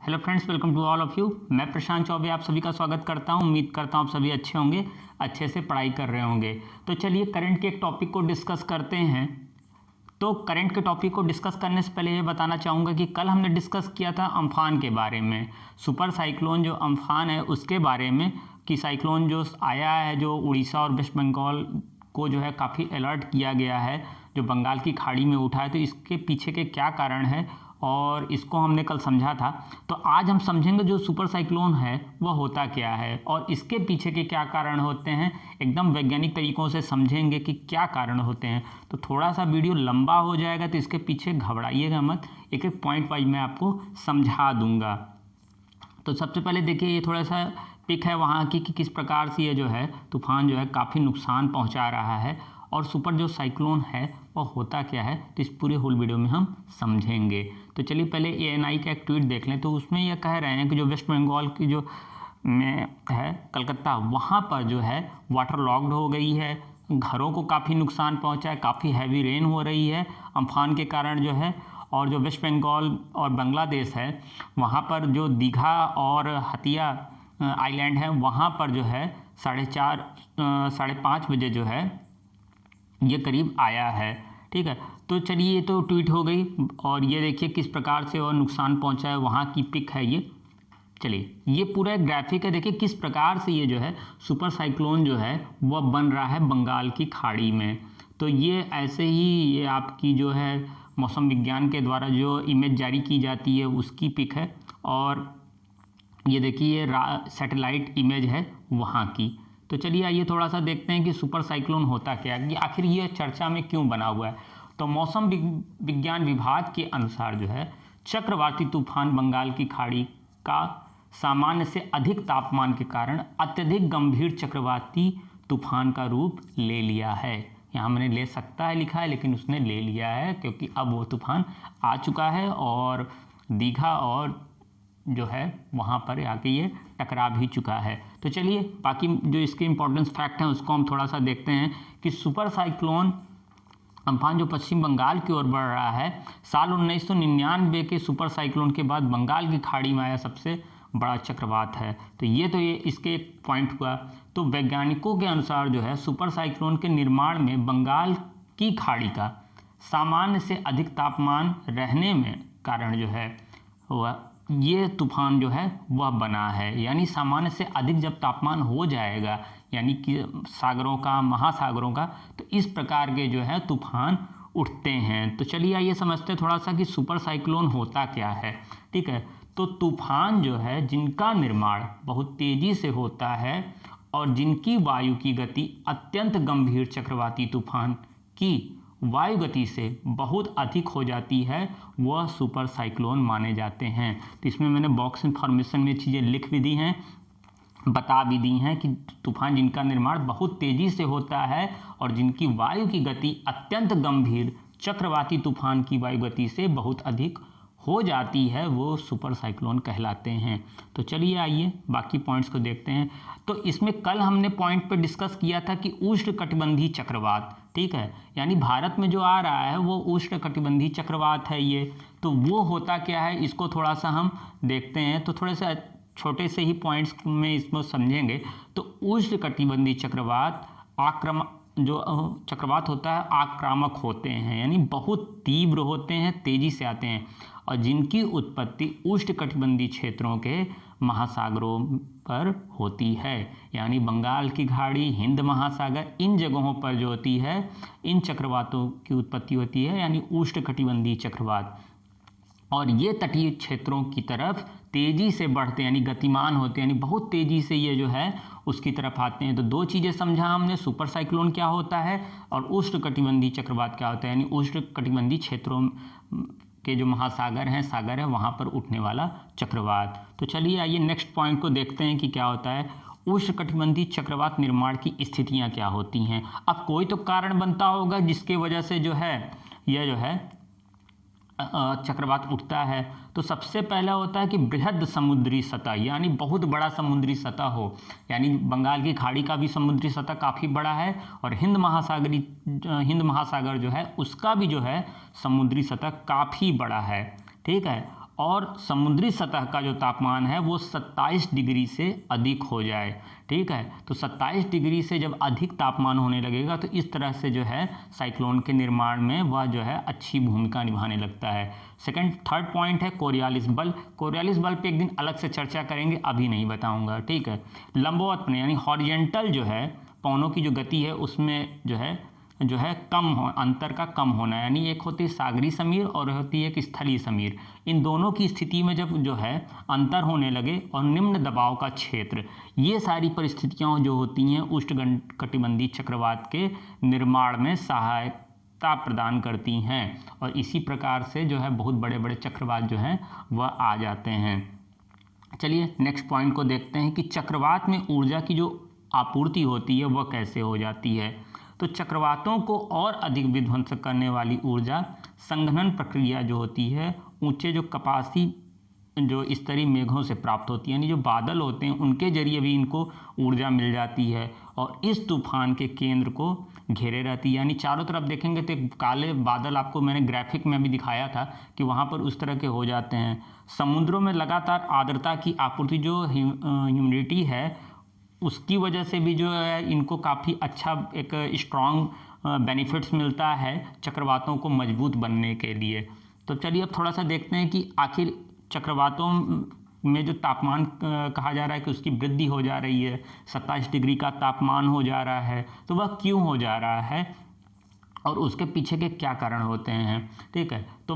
Hello friends, welcome to all of you. मैं प्रशांत चौबे आप सभी का स्वागत करता हूं। उम्मीद करता हूं आप सभी अच्छे होंगे, अच्छे से पढ़ाई कर रहे होंगे। तो चलिए करंट के एक टॉपिक को डिस्कस करते हैं। तो करंट के टॉपिक को डिस्कस करने से पहले ये बताना चाहूँगा कि कल हमने डिस्कस किया था अम्फान के बारे में, सुपर साइक्लोन जो अम्फान है उसके बारे में, कि साइक्लोन जो आया है जो उड़ीसा और वेस्ट बंगाल को जो है काफ़ी अलर्ट किया गया है, जो बंगाल की खाड़ी में उठा है। तो इसके पीछे के क्या कारण है और इसको हमने कल समझा था। तो आज हम समझेंगे जो सुपर साइक्लोन है वह होता क्या है और इसके पीछे के क्या कारण होते हैं। एकदम वैज्ञानिक तरीकों से समझेंगे कि क्या कारण होते हैं। तो थोड़ा सा वीडियो लंबा हो जाएगा, तो इसके पीछे घबराइएगा मत, एक एक पॉइंट वाइज मैं आपको समझा दूंगा। तो सबसे पहले देखिए, ये थोड़ा सा पिक है वहाँ की कि किस प्रकार से ये जो है तूफान जो है काफ़ी नुकसान पहुँचा रहा है और सुपर जो साइक्लोन है वह होता क्या है, तो इस पूरे होल वीडियो में हम समझेंगे। तो चलिए पहले ANI का एक ट्वीट देख लें। तो उसमें यह कह रहे हैं कि जो वेस्ट बंगाल की जो में है कलकत्ता, वहाँ पर जो है वाटर लॉक्ड हो गई है, घरों को काफ़ी नुकसान पहुँचा है, काफ़ी हैवी रेन हो रही है अम्फान के कारण जो है। और जो वेस्ट बंगाल और बांग्लादेश है वहाँ पर जो दीघा और हतिया आइलैंड है वहाँ पर जो है 4:30 बजे जो है ये करीब आया है। ठीक है, तो चलिए ये तो ट्वीट हो गई और ये देखिए किस प्रकार से और नुकसान पहुंचा है, वहाँ की पिक है ये। चलिए ये पूरा एक ग्राफिक है, देखिए किस प्रकार से ये जो है सुपर साइक्लोन जो है वह बन रहा है बंगाल की खाड़ी में। तो ये ऐसे ही ये आपकी जो है मौसम विज्ञान के द्वारा जो इमेज जारी की जाती है उसकी पिक है। और ये देखिए ये सैटेलाइट इमेज है वहाँ की। तो चलिए आइए थोड़ा सा देखते हैं कि सुपर साइक्लोन होता क्या है, कि आखिर ये चर्चा में क्यों बना हुआ है। तो मौसम विज्ञान विभाग के अनुसार जो है चक्रवाती तूफान बंगाल की खाड़ी का सामान्य से अधिक तापमान के कारण अत्यधिक गंभीर चक्रवाती तूफान का रूप ले लिया है। यहाँ मैंने ले सकता है लिखा है, लेकिन उसने ले लिया है क्योंकि अब वो तूफान आ चुका है और दीघा और जो है वहाँ पर आके ये टकरा भी चुका है। तो चलिए बाकी जो इसके इम्पोर्टेंस फैक्ट हैं उसको हम थोड़ा सा देखते हैं कि सुपर साइक्लोन अम्फान जो पश्चिम बंगाल की ओर बढ़ रहा है, साल 1999 के सुपर साइक्लोन के बाद बंगाल की खाड़ी में आया सबसे बड़ा चक्रवात है। तो ये इसके एक पॉइंट हुआ। तो वैज्ञानिकों के अनुसार जो है सुपर साइक्लोन के निर्माण में बंगाल की खाड़ी का सामान्य से अधिक तापमान रहने में कारण जो है वह ये तूफान जो है वह बना है। यानी सामान्य से अधिक जब तापमान हो जाएगा, यानी कि सागरों का, महासागरों का, तो इस प्रकार के जो है तूफान उठते हैं। तो चलिए आइए समझते हैं थोड़ा सा कि सुपर साइक्लोन होता क्या है। ठीक है, तो तूफान जो है जिनका निर्माण बहुत तेज़ी से होता है और जिनकी वायु की गति अत्यंत गंभीर चक्रवाती तूफान की वायु गति से बहुत अधिक हो जाती है, वह सुपर साइक्लोन माने जाते हैं। तो इसमें मैंने बॉक्स इन्फॉर्मेशन में चीज़ें लिख भी दी हैं, बता भी दी हैं कि तूफान जिनका निर्माण बहुत तेज़ी से होता है और जिनकी वायु की गति अत्यंत गंभीर चक्रवाती तूफान की वायु गति से बहुत अधिक हो जाती है, वो सुपर साइक्लोन कहलाते हैं। तो चलिए आइए बाकी पॉइंट्स को देखते हैं। तो इसमें कल हमने पॉइंट पे डिस्कस किया था कि उष्णकटिबंधीय चक्रवात, ठीक है, यानी भारत में जो आ रहा है वो उष्णकटिबंधीय चक्रवात है ये। तो वो होता क्या है इसको थोड़ा सा हम देखते हैं। तो थोड़े से छोटे से ही पॉइंट्स में इसमें समझेंगे। तो उष्णकटिबंधीय चक्रवात जो चक्रवात होता है आक्रामक होते हैं, यानी बहुत तीव्र होते हैं, तेजी से आते हैं और जिनकी उत्पत्ति उष्णकटिबंधीय क्षेत्रों के महासागरों पर होती है। यानी बंगाल की खाड़ी, हिंद महासागर, इन जगहों पर जो होती है इन चक्रवातों की उत्पत्ति होती है, यानी उष्णकटिबंधीय चक्रवात। और ये तटीय क्षेत्रों की तरफ तेज़ी से बढ़ते हैं, यानी गतिमान होते हैं, यानी बहुत तेज़ी से ये जो है उसकी तरफ आते हैं। तो दो चीज़ें समझा हमने, सुपर साइक्लोन क्या होता है और उष्णकटिबंधीय चक्रवात क्या होता है, यानी उष्णकटिबंधीय क्षेत्रों के जो महासागर हैं, सागर है, वहाँ पर उठने वाला चक्रवात। तो चलिए आइए नेक्स्ट पॉइंट को देखते हैं कि क्या होता है उष्णकटिबंधीय चक्रवात निर्माण की स्थितियाँ क्या होती हैं। अब कोई तो कारण बनता होगा जिसके वजह से जो है यह जो है चक्रवात उठता है। तो सबसे पहला होता है कि बृहद समुद्री सतह, यानी बहुत बड़ा समुद्री सतह हो, यानी बंगाल की खाड़ी का भी समुद्री सतह काफ़ी बड़ा है और हिंद महासागर जो है उसका भी जो है समुद्री सतह काफ़ी बड़ा है। ठीक है, और समुद्री सतह का जो तापमान है वो 27 डिग्री से अधिक हो जाए। ठीक है, तो 27 डिग्री से जब अधिक तापमान होने लगेगा तो इस तरह से जो है साइक्लोन के निर्माण में वह जो है अच्छी भूमिका निभाने लगता है। थर्ड पॉइंट है कोरियालिस बल। कोरियालिस बल पे एक दिन अलग से चर्चा करेंगे, अभी नहीं बताऊंगा। ठीक है, लंबवत यानी हॉरिजेंटल जो है पवनों की जो गति है उसमें जो है कम हो, अंतर का कम होना, यानी एक होती है सागरी समीर और होती है एक स्थलीय समीर। इन दोनों की स्थिति में जब जो है अंतर होने लगे और निम्न दबाव का क्षेत्र, ये सारी परिस्थितियां जो होती हैं उष्णकटिबंधीय चक्रवात के निर्माण में सहायता प्रदान करती हैं और इसी प्रकार से जो है बहुत बड़े बड़े चक्रवात जो हैं वह आ जाते हैं। चलिए नेक्स्ट पॉइंट को देखते हैं कि चक्रवात में ऊर्जा की जो आपूर्ति होती है वह कैसे हो जाती है। तो चक्रवातों को और अधिक विध्वंसक करने वाली ऊर्जा संघनन प्रक्रिया जो होती है ऊंचे जो कपासी जो स्तरीय मेघों से प्राप्त होती है, यानी जो बादल होते हैं उनके जरिए भी इनको ऊर्जा मिल जाती है और इस तूफान के केंद्र को घेरे रहती है। यानी चारों तरफ देखेंगे तो काले बादल, आपको मैंने ग्राफिक में भी दिखाया था कि वहाँ पर उस तरह के हो जाते हैं। समुद्रों में लगातार आर्द्रता की आपूर्ति जो ह्यूमिडिटी है उसकी वजह से भी जो है इनको काफ़ी अच्छा एक स्ट्रॉन्ग बेनिफिट्स मिलता है चक्रवातों को मजबूत बनने के लिए। तो चलिए अब थोड़ा सा देखते हैं कि आखिर चक्रवातों में जो तापमान कहा जा रहा है कि उसकी वृद्धि हो जा रही है, 27 डिग्री का तापमान हो जा रहा है, तो वह क्यों हो जा रहा है और उसके पीछे के क्या कारण होते हैं। ठीक है, तो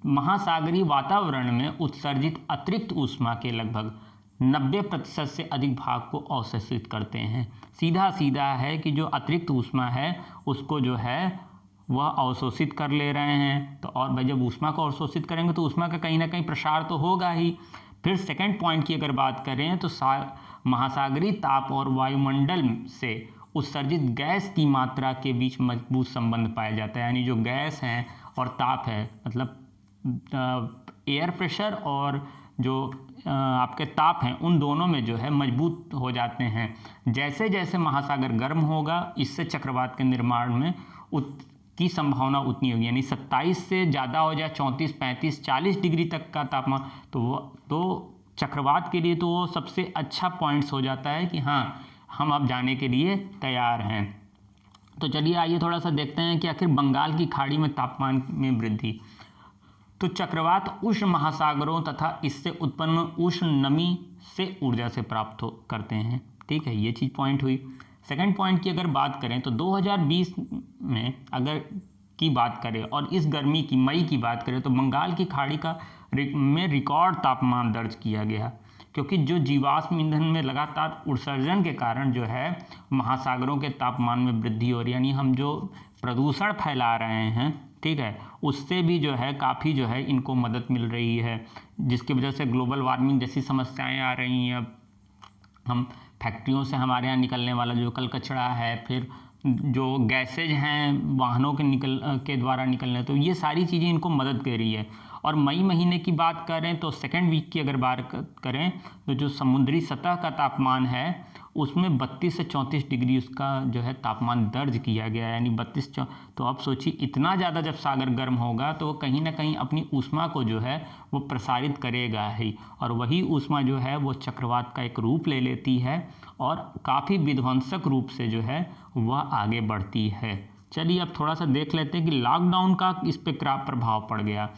महासागरीय वातावरण में उत्सर्जित अतिरिक्त ऊष्मा के लगभग 90% से अधिक भाग को अवशोषित करते हैं। सीधा है कि जो अतिरिक्त ऊष्मा है उसको जो है वह अवशोषित कर ले रहे हैं। तो और भाई जब ऊष्मा को अवशोषित करेंगे तो ऊष्मा का कहीं ना कहीं प्रसार तो होगा ही। फिर सेकंड पॉइंट की अगर बात करें तो महासागरीय ताप और वायुमंडल से उत्सर्जित गैस की मात्रा के बीच मजबूत संबंध पाया जाता है। यानी जो गैस है और ताप है, मतलब एयर प्रेशर और जो आपके ताप हैं उन दोनों में जो है मजबूत हो जाते हैं। जैसे जैसे महासागर गर्म होगा इससे चक्रवात के निर्माण में की संभावना उतनी होगी। यानी 27 से ज़्यादा हो जाए, 34, 35, 40 डिग्री तक का तापमान, तो चक्रवात के लिए तो वो सबसे अच्छा पॉइंट्स हो जाता है कि हाँ हम अब जाने के लिए तैयार हैं। तो चलिए आइए थोड़ा सा देखते हैं कि आखिर बंगाल की खाड़ी में तापमान में वृद्धि। तो चक्रवात उष्ण महासागरों तथा इससे उत्पन्न उष्ण नमी से ऊर्जा से प्राप्त करते हैं। ठीक है, ये चीज़ पॉइंट हुई। सेकंड पॉइंट की अगर बात करें तो 2020 में अगर की बात करें और इस गर्मी की मई की बात करें तो बंगाल की खाड़ी में रिकॉर्ड तापमान दर्ज किया गया, क्योंकि जो जीवाश्म ईंधन में लगातार उत्सर्जन के कारण जो है महासागरों के तापमान में वृद्धि हो रही है। यानी हम जो प्रदूषण फैला रहे हैं, ठीक है, उससे भी जो है काफ़ी जो है इनको मदद मिल रही है, जिसकी वजह से ग्लोबल वार्मिंग जैसी समस्याएं आ रही हैं। अब हम फैक्ट्रियों से हमारे यहाँ निकलने वाला जो कल कचरा है, फिर जो गैसेज हैं वाहनों के द्वारा निकलने, तो ये सारी चीज़ें इनको मदद दे रही है। और मई महीने की बात करें तो सेकेंड वीक की अगर बात करें तो जो समुद्री सतह का तापमान है उसमें 32 से 34 डिग्री उसका जो है तापमान दर्ज किया गया है। यानी 32। तो आप सोचिए इतना ज़्यादा जब सागर गर्म होगा तो वो कहीं ना कहीं अपनी ऊष्मा को जो है वो प्रसारित करेगा ही, और वही ऊष्मा जो है वो चक्रवात का एक रूप ले लेती है और काफ़ी विध्वंसक रूप से जो है वह आगे बढ़ती है। चलिए अब थोड़ा सा देख लेते हैं कि लॉकडाउन का इस पर क्या प्रभाव पड़ गया।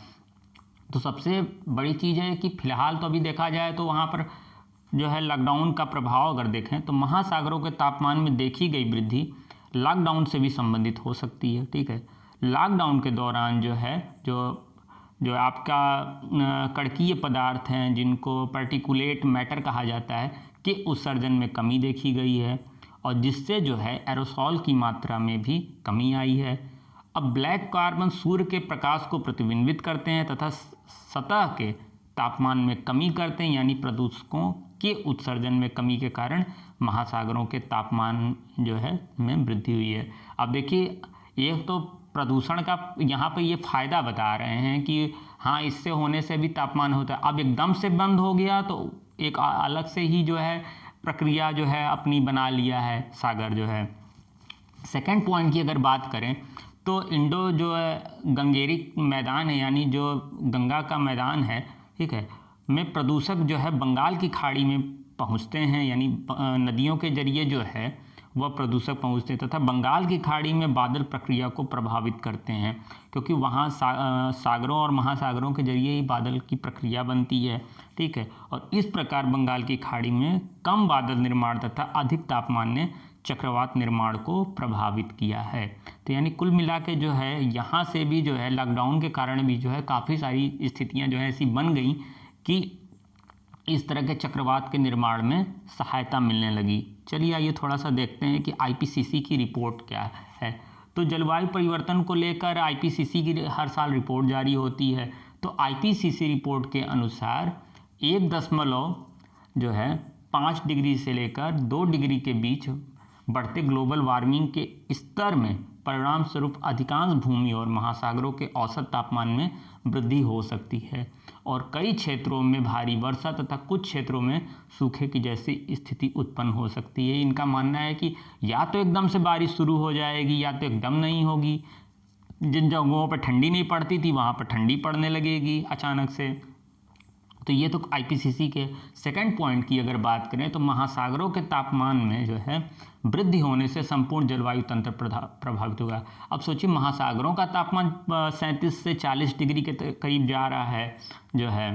तो सबसे बड़ी चीज़ है कि फ़िलहाल तो अभी देखा जाए तो वहाँ पर जो है लॉकडाउन का प्रभाव अगर देखें तो महासागरों के तापमान में देखी गई वृद्धि लॉकडाउन से भी संबंधित हो सकती है। ठीक है, लॉकडाउन के दौरान जो है जो आपका कणकीय पदार्थ हैं जिनको पार्टिकुलेट मैटर कहा जाता है कि उत्सर्जन में कमी देखी गई है और जिससे जो है एरोसॉल की मात्रा में भी कमी आई है। अब ब्लैक कार्बन सूर्य के प्रकाश को प्रतिबिंबित करते हैं तथा सतह के तापमान में कमी करते हैं, यानी प्रदूषकों के उत्सर्जन में कमी के कारण महासागरों के तापमान जो है में वृद्धि हुई है। अब देखिए ये तो प्रदूषण का यहाँ पे ये फ़ायदा बता रहे हैं कि हाँ इससे होने से भी तापमान होता है। अब एकदम से बंद हो गया तो एक अलग से ही जो है प्रक्रिया जो है अपनी बना लिया है सागर जो है। सेकंड पॉइंट की अगर बात करें तो इंडो जो है गंगेरी मैदान है, यानी जो गंगा का मैदान है, ठीक है, में प्रदूषक जो है बंगाल की खाड़ी में पहुंचते हैं, यानी नदियों के जरिए जो है वह प्रदूषक पहुंचते हैं तथा बंगाल की खाड़ी में बादल प्रक्रिया को प्रभावित करते हैं, क्योंकि वहाँ सागरों और महासागरों के जरिए ही बादल की प्रक्रिया बनती है, ठीक है। और इस प्रकार बंगाल की खाड़ी में कम बादल निर्माण तथा अधिक तापमान ने चक्रवात निर्माण को प्रभावित किया है। तो यानी कुल मिला के जो है यहाँ से भी जो है लॉकडाउन के कारण भी जो है काफ़ी सारी स्थितियाँ जो है ऐसी बन गई कि इस तरह के चक्रवात के निर्माण में सहायता मिलने लगी। चलिए आइए थोड़ा सा देखते हैं कि आईपीसीसी की रिपोर्ट क्या है। तो जलवायु परिवर्तन को लेकर आईपीसीसी की हर साल रिपोर्ट जारी होती है। तो आईपीसीसी रिपोर्ट के अनुसार 1.5 डिग्री से लेकर 2 डिग्री के बीच बढ़ते ग्लोबल वार्मिंग के स्तर में परिणाम स्वरूप अधिकांश भूमि और महासागरों के औसत तापमान में वृद्धि हो सकती है और कई क्षेत्रों में भारी वर्षा तथा कुछ क्षेत्रों में सूखे की जैसी स्थिति उत्पन्न हो सकती है। इनका मानना है कि या तो एकदम से बारिश शुरू हो जाएगी या तो एकदम नहीं होगी। जिन जगहों पर ठंडी नहीं पड़ती थी वहाँ पर ठंडी पड़ने लगेगी अचानक से। तो ये तो आईपीसीसी के सेकंड पॉइंट की अगर बात करें तो महासागरों के तापमान में जो है वृद्धि होने से संपूर्ण जलवायु तंत्र प्रभावित होगा। अब सोचिए महासागरों का तापमान 37 से 40 डिग्री के करीब जा रहा है जो है।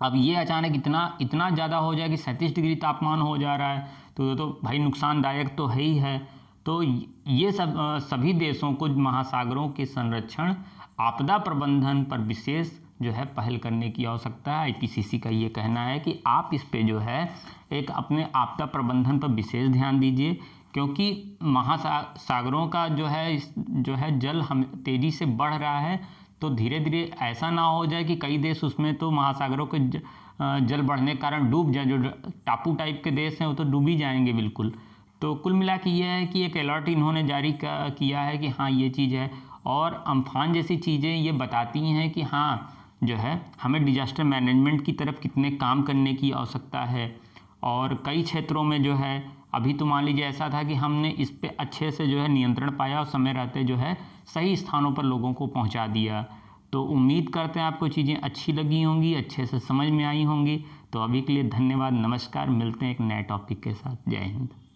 अब ये अचानक इतना ज़्यादा हो जाए कि 37 डिग्री तापमान हो जा रहा है तो भाई नुकसानदायक तो है ही है। तो ये सभी देशों को महासागरों के संरक्षण आपदा प्रबंधन पर विशेष जो है पहल करने की आवश्यकता है। आईपीसीसी का ये कहना है कि आप इस पे जो है एक अपने आपदा प्रबंधन पर विशेष ध्यान दीजिए, क्योंकि महासागरों का जो है जल हम तेज़ी से बढ़ रहा है। तो धीरे धीरे ऐसा ना हो जाए कि कई देश उसमें तो महासागरों के जल बढ़ने के कारण डूब जाए। जो टापू टाइप के देश हैं वो तो डूब ही जाएंगे बिल्कुल। तो कुल मिला के ये है कि एक अलर्ट इन्होंने जारी किया है कि हाँ ये चीज़ है। और अम्फान जैसी चीज़ें ये बताती हैं कि हाँ जो है हमें डिजास्टर मैनेजमेंट की तरफ कितने काम करने की आवश्यकता है। और कई क्षेत्रों में जो है अभी तो मान लीजिए ऐसा था कि हमने इस पे अच्छे से जो है नियंत्रण पाया और समय रहते जो है सही स्थानों पर लोगों को पहुंचा दिया। तो उम्मीद करते हैं आपको चीज़ें अच्छी लगी होंगी, अच्छे से समझ में आई होंगी। तो अभी के लिए धन्यवाद, नमस्कार, मिलते हैं एक नए टॉपिक के साथ। जय हिंद।